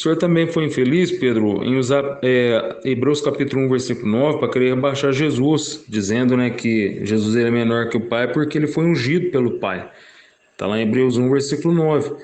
senhor também foi infeliz, Pedro, em usar Hebreus capítulo 1, versículo 9, para querer rebaixar Jesus, dizendo, né, que Jesus ele é menor que o Pai porque ele foi ungido pelo Pai. Está lá em Hebreus 1, versículo 9.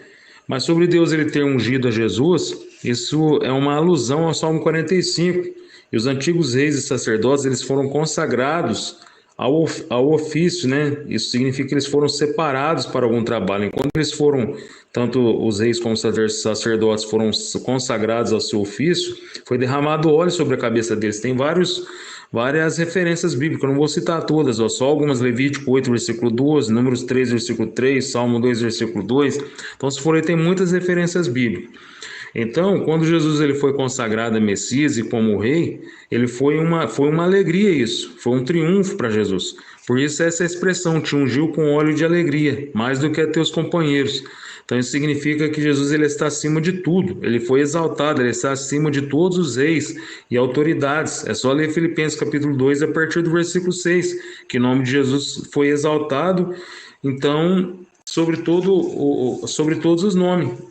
Mas sobre Deus ele ter ungido a Jesus, isso é uma alusão ao Salmo 45. E os antigos reis e sacerdotes eles foram consagrados ao ofício, né? Isso significa que eles foram separados para algum trabalho. Enquanto eles foram, tanto os reis como os sacerdotes foram consagrados ao seu ofício, foi derramado óleo sobre a cabeça deles. Tem várias referências bíblicas, eu não vou citar todas, só algumas. Levítico 8, versículo 12, Números 3, versículo 3, Salmo 2, versículo 2. Então, se for aí, tem muitas referências bíblicas. Então, quando Jesus ele foi consagrado a Messias e como rei, ele foi uma alegria isso, foi um triunfo para Jesus. Por isso essa expressão, te ungiu com óleo de alegria, mais do que a teus companheiros. Então isso significa que Jesus ele está acima de tudo, ele foi exaltado, ele está acima de todos os reis e autoridades. É só ler Filipenses capítulo 2 a partir do versículo 6, que o nome de Jesus foi exaltado, então, sobre todos os nomes.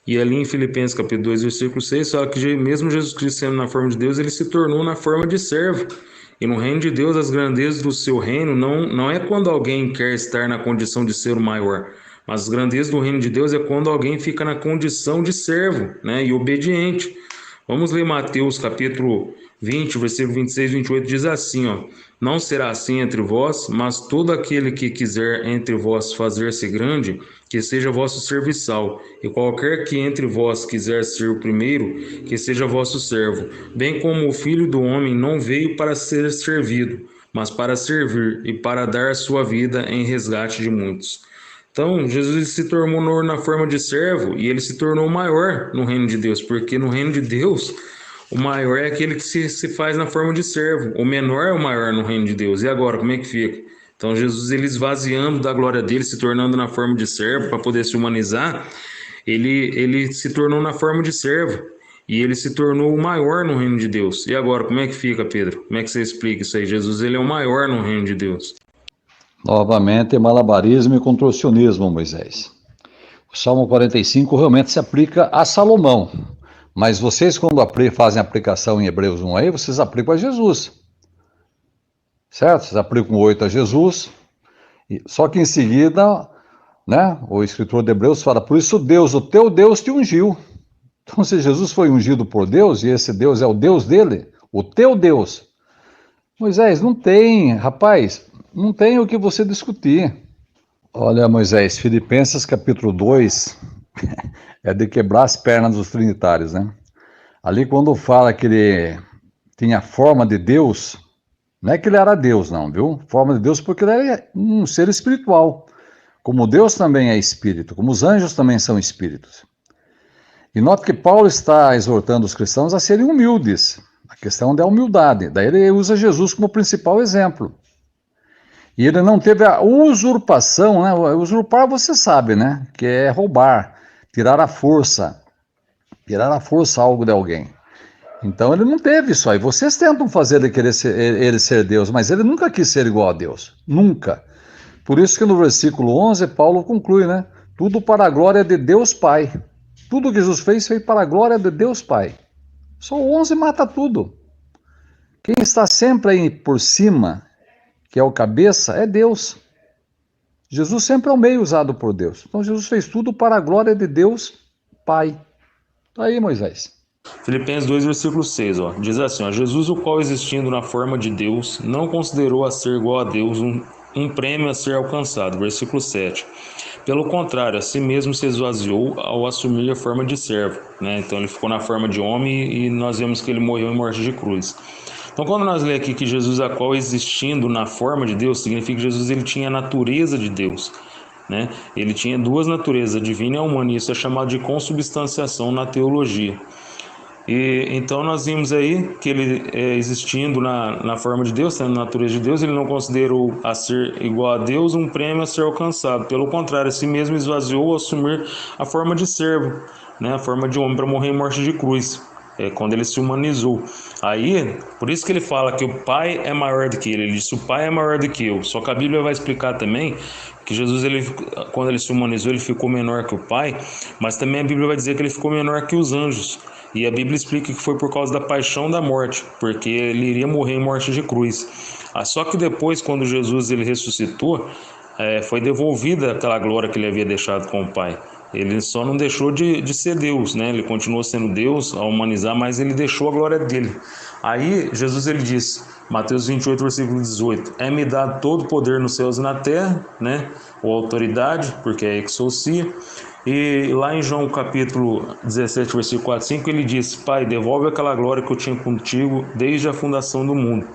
E ali em Filipenses capítulo 2, versículo 6, fala que mesmo Jesus Cristo sendo na forma de Deus, ele se tornou na forma de servo. E no reino de Deus, as grandezas do seu reino não é quando alguém quer estar na condição de ser o maior, mas as grandezas do reino de Deus é quando alguém fica na condição de servo, né, e obediente. Vamos ler Mateus capítulo 20, versículo 26 e 28, diz assim, ó: não será assim entre vós, mas todo aquele que quiser entre vós fazer-se grande, que seja vosso serviçal, e qualquer que entre vós quiser ser o primeiro, que seja vosso servo, bem como o Filho do Homem não veio para ser servido, mas para servir e para dar sua vida em resgate de muitos. Então, Jesus se tornou na forma de servo e ele se tornou maior no reino de Deus, porque no reino de Deus, o maior é aquele que se faz na forma de servo, o menor é o maior no reino de Deus. E agora, como é que fica? Então, Jesus, ele esvaziando da glória dele, se tornando na forma de servo para poder se humanizar, ele se tornou na forma de servo e ele se tornou o maior no reino de Deus. E agora, como é que fica, Pedro? Como é que você explica isso aí? Jesus, ele é o maior no reino de Deus. Novamente, malabarismo e contorcionismo, Moisés. O Salmo 45 realmente se aplica a Salomão, mas vocês, quando fazem a aplicação em Hebreus 1 aí, vocês aplicam a Jesus, certo? Vocês aplicam o 8 a Jesus, só que em seguida, né, o escritor de Hebreus fala, por isso Deus, o teu Deus te ungiu. Então, se Jesus foi ungido por Deus, e esse Deus é o Deus dele, o teu Deus, Moisés, não tem, rapaz, não tem o que você discutir. Olha, Moisés, Filipenses capítulo 2 é de quebrar as pernas dos trinitários, né? Ali quando fala que ele tinha forma de Deus, não é que ele era Deus, não, viu? Forma de Deus porque ele é um ser espiritual. Como Deus também é espírito, como os anjos também são espíritos. E nota que Paulo está exortando os cristãos a serem humildes. A questão da humildade. Daí ele usa Jesus como principal exemplo. E ele não teve a usurpação, né? Usurpar você sabe, né? Que é roubar, tirar a força algo de alguém. Então ele não teve isso aí. Vocês tentam fazer ele ser Deus, mas ele nunca quis ser igual a Deus. Nunca. Por isso que no versículo 11, Paulo conclui, né? Tudo para a glória de Deus Pai. Tudo que Jesus fez foi para a glória de Deus Pai. Só o 11 mata tudo. Quem está sempre aí por cima, que é o cabeça, é Deus. Jesus sempre é o meio usado por Deus. Então Jesus fez tudo para a glória de Deus Pai. Tá aí, Moisés. Filipenses 2, versículo 6, ó, diz assim, ó, Jesus, o qual existindo na forma de Deus, não considerou a ser igual a Deus um prêmio a ser alcançado. Versículo 7. Pelo contrário, a si mesmo se esvaziou ao assumir a forma de servo, né? Então ele ficou na forma de homem e nós vemos que ele morreu em morte de cruz. Então quando nós lemos aqui que Jesus, a qual existindo na forma de Deus, significa que Jesus ele tinha a natureza de Deus, né? Ele tinha duas naturezas, a divina e a humana, e isso é chamado de consubstanciação na teologia. E então nós vimos aí que ele, existindo na forma de Deus, tendo a natureza de Deus, ele não considerou a ser igual a Deus um prêmio a ser alcançado. Pelo contrário, a si mesmo esvaziou ao assumir a forma de servo, né, a forma de homem, para morrer em morte de cruz. quando ele se humanizou. Aí, por isso que ele fala que o Pai é maior do que ele. Ele disse: o Pai é maior do que eu. Só que a Bíblia vai explicar também que Jesus, quando ele se humanizou, ele ficou menor que o Pai, mas também a Bíblia vai dizer que ele ficou menor que os anjos. E a Bíblia explica que foi por causa da paixão da morte, porque ele iria morrer em morte de cruz. Só que depois, quando Jesus ele ressuscitou, foi devolvida aquela glória que ele havia deixado com o Pai. Ele só não deixou de ser Deus, né? Ele continuou sendo Deus ao humanizar, mas ele deixou a glória dele. Aí Jesus ele diz, Mateus 28, versículo 18: é-me dado todo o poder nos céus e na terra, né? Ou autoridade, porque é exousia. E lá em João capítulo 17, versículo 4 e 5, ele diz: Pai, devolve aquela glória que eu tinha contigo desde a fundação do mundo.